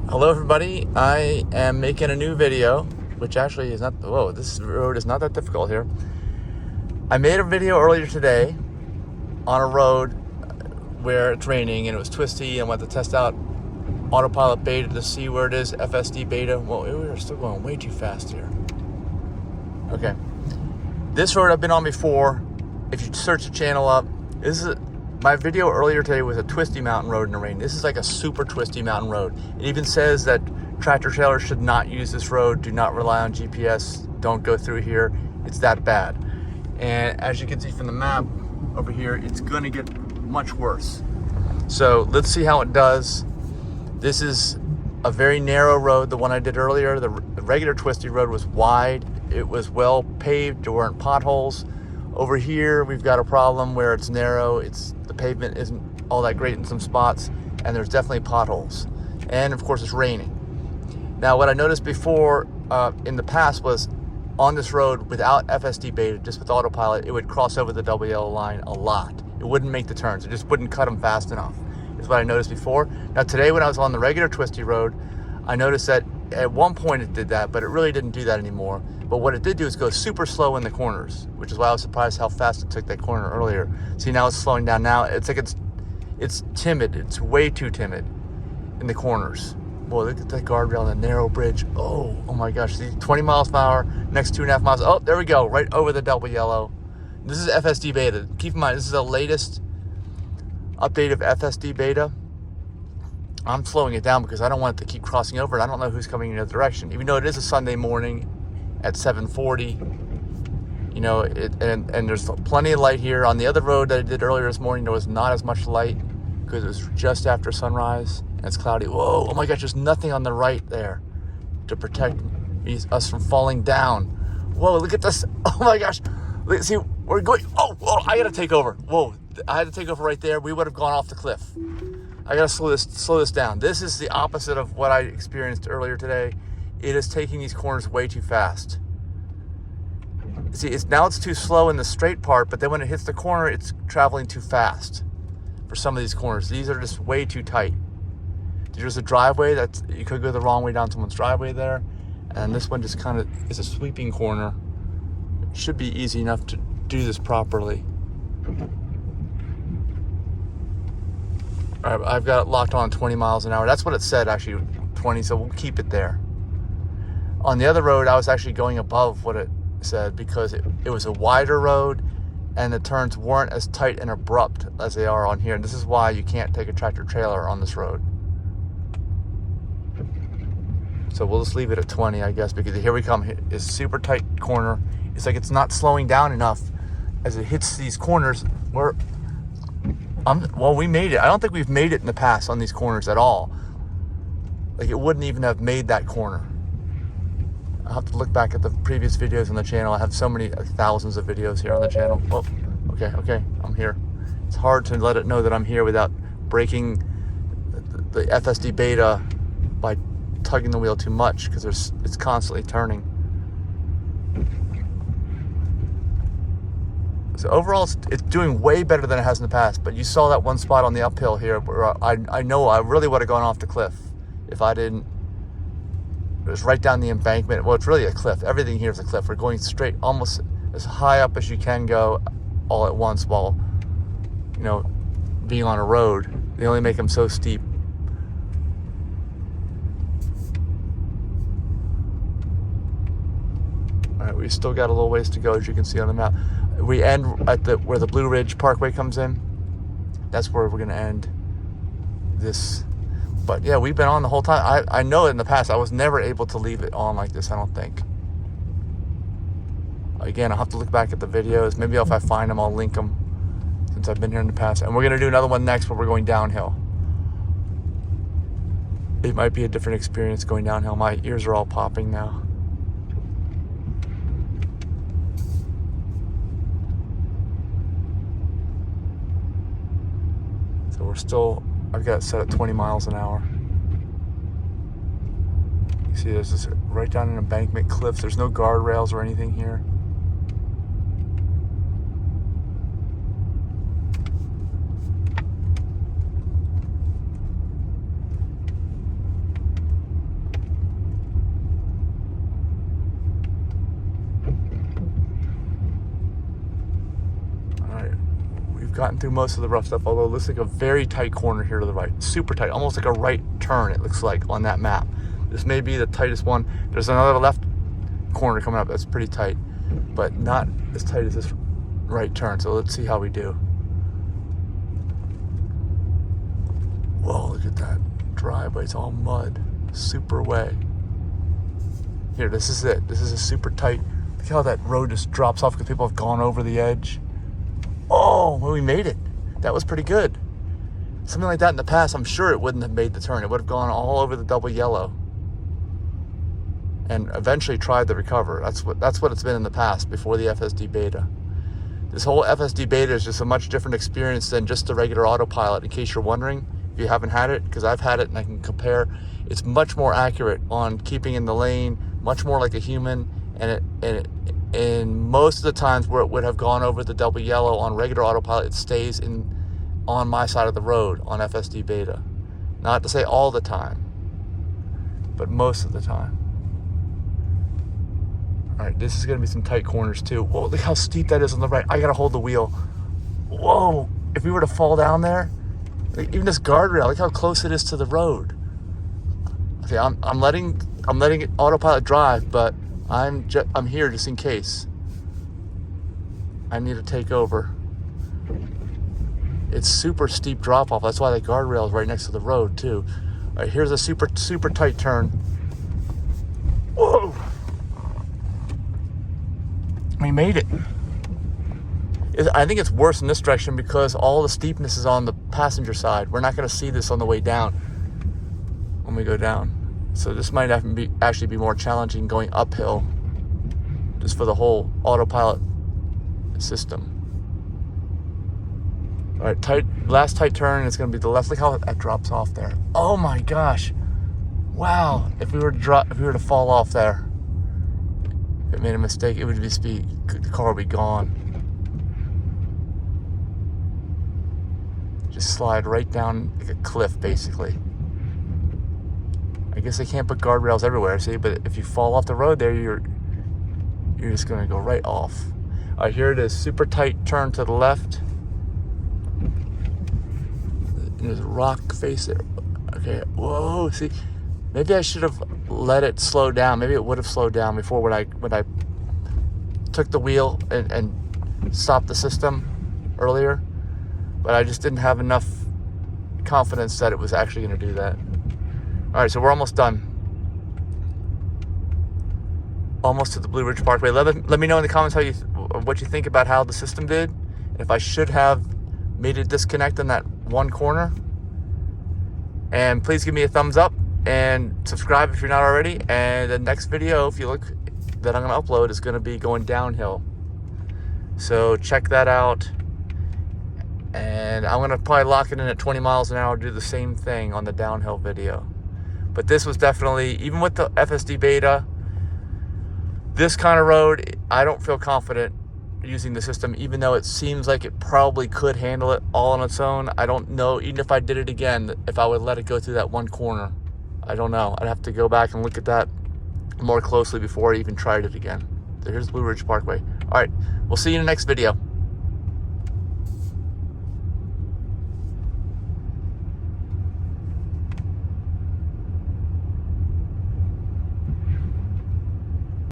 Hello everybody, I am making a new video, which actually is not, whoa, this road is not that difficult here. I made a video earlier today on a road where it's raining and it was twisty and went to test out AutoPilot beta to see where it is, FSD beta. Well, we are still going way too fast here. Okay, this road I've been on before. If you search the channel up, my video earlier today was a twisty mountain road in the rain. This is like a super twisty mountain road. It even says that tractor trailers should not use this road. Do not rely on GPS. Don't go through here. It's that bad. And as you can see from the map over here, it's gonna get much worse. So let's see how it does. This is a very narrow road. The one I did earlier, the regular twisty road was wide. It was well paved. There weren't potholes. Over here, we've got a problem where it's narrow. The pavement isn't all that great in some spots, and there's definitely potholes. And of course, it's raining. Now, what I noticed before in the past was on this road without FSD beta, just with AutoPilot, it would cross over the double yellow line a lot. It wouldn't make the turns. It just wouldn't cut them fast enough. Is what I noticed before. Now today, when I was on the regular twisty road, I noticed that at one point it did that, but it really didn't do that anymore. But what it did do is go super slow in the corners, which is why I was surprised how fast it took that corner earlier. See, now it's slowing down. Now it's like it's timid. It's way too timid in the corners. Boy, look at that guardrail on the narrow bridge. Oh my gosh. See, 20 miles per hour, next 2.5 miles. Oh, there we go, right over the double yellow. This is FSD beta. Keep in mind, this is the latest update of FSD beta. I'm slowing it down because I don't want it to keep crossing over, and I don't know who's coming in the other direction. Even though it is a Sunday morning at 7:40, you know, and there's plenty of light here. On the other road that I did earlier this morning, there was not as much light because it was just after sunrise and it's cloudy. Whoa, oh my gosh, there's nothing on the right there to protect us from falling down. Whoa, look at this. Oh my gosh. See, we're going, whoa, I gotta take over. Whoa, I had to take over right there. We would have gone off the cliff. I gotta slow this down. This is the opposite of what I experienced earlier today. It is taking these corners way too fast. See, now it's too slow in the straight part, but then when it hits the corner, it's traveling too fast for some of these corners. These are just way too tight. There's a driveway you could go the wrong way down someone's driveway there, and this one just kind of is a sweeping corner. It should be easy enough to do this properly. All right, I've got it locked on 20 miles an hour. That's what it said, actually, 20, so we'll keep it there. On the other road, I was actually going above what it said because it was a wider road and the turns weren't as tight and abrupt as they are on here. And this is why you can't take a tractor trailer on this road. So we'll just leave it at 20, I guess, because here we come. It's a super tight corner. It's like it's not slowing down enough as it hits these corners. Well, we made it. I don't think we've made it in the past on these corners at all. Like, it wouldn't even have made that corner. I'll have to look back at the previous videos on the channel. I have so many thousands of videos here on the channel. Oh, okay, I'm here. It's hard to let it know that I'm here without breaking the FSD beta by tugging the wheel too much, because it's constantly turning. So overall, it's doing way better than it has in the past. But you saw that one spot on the uphill here where I know I really would have gone off the cliff if I didn't. It was right down the embankment. Well, it's really a cliff. Everything here is a cliff. We're going straight, almost as high up as you can go all at once while, you know, being on a road. They only make them so steep. All right, we still got a little ways to go, as you can see on the map. We end at where the Blue Ridge Parkway comes in. That's where we're going to end this. But yeah, we've been on the whole time. I know in the past I was never able to leave it on like this, I don't think. Again, I'll have to look back at the videos. Maybe if I find them, I'll link them, since I've been here in the past. And we're going to do another one next where we're going downhill. It might be a different experience going downhill. My ears are all popping now. So I've got it set at 20 miles an hour. You see there's this right down an embankment, cliffs. There's no guardrails or anything here. gotten through most of the rough stuff, although it looks like a very tight corner here to the right. Super tight, almost like a right turn, it looks like, on that map. This may be the tightest one. There's another left corner coming up that's pretty tight, but not as tight as this right turn. So let's see how we do. Whoa, look at that driveway. It's all mud. Super way. Here, this is it. This is a super tight. Look how that road just drops off because people have gone over the edge. Oh, well, we made it. That was pretty good. Something like that in the past, I'm sure it wouldn't have made the turn. It would have gone all over the double yellow and eventually tried to recover. That's what it's been in the past before the FSD beta. This whole FSD beta is just a much different experience than just the regular autopilot, in case you're wondering, if you haven't had it, because I've had it and I can compare. It's much more accurate on keeping in the lane, much more like a human, and most of the times where it would have gone over the double yellow on regular autopilot, it stays on my side of the road on FSD beta. Not to say all the time, but most of the time. All right, this is gonna be some tight corners too. Whoa, look how steep that is on the right. I gotta hold the wheel. Whoa, if we were to fall down there, like even this guardrail, look how close it is to the road. Okay, I'm letting autopilot drive, but I'm here just in case I need to take over. It's super steep drop off. That's why the guardrail is right next to the road too. All right, here's a super tight turn. Whoa! We made it. I think it's worse in this direction because all the steepness is on the passenger side. We're not going to see this on the way down when we go down. So this might actually be more challenging going uphill just for the whole autopilot system. All right, last tight turn is going to be the left. Look how that drops off there. Oh my gosh. Wow. If we were to fall off there, if it made a mistake, it would just be, the car would be gone. Just slide right down like a cliff, basically. I guess they can't put guardrails everywhere, see, but if you fall off the road there, you're just gonna go right off. All right, here it is, super tight turn to the left. There's a rock face there. Okay, whoa, see, maybe I should have let it slow down. Maybe it would have slowed down before when I took the wheel and stopped the system earlier, but I just didn't have enough confidence that it was actually gonna do that. All right, so we're almost done. Almost to the Blue Ridge Parkway. Let me know in the comments what you think about how the system did. If I should have made a disconnect in that one corner. And please give me a thumbs up and subscribe if you're not already. And the next video, if you look, that I'm gonna upload is gonna be going downhill. So check that out. And I'm gonna probably lock it in at 20 miles an hour, do the same thing on the downhill video. But this was definitely, even with the FSD beta, this kind of road, I don't feel confident using the system, even though it seems like it probably could handle it all on its own. I don't know, even if I did it again, if I would let it go through that one corner. I don't know. I'd have to go back and look at that more closely before I even tried it again. So here's Blue Ridge Parkway. All right, we'll see you in the next video.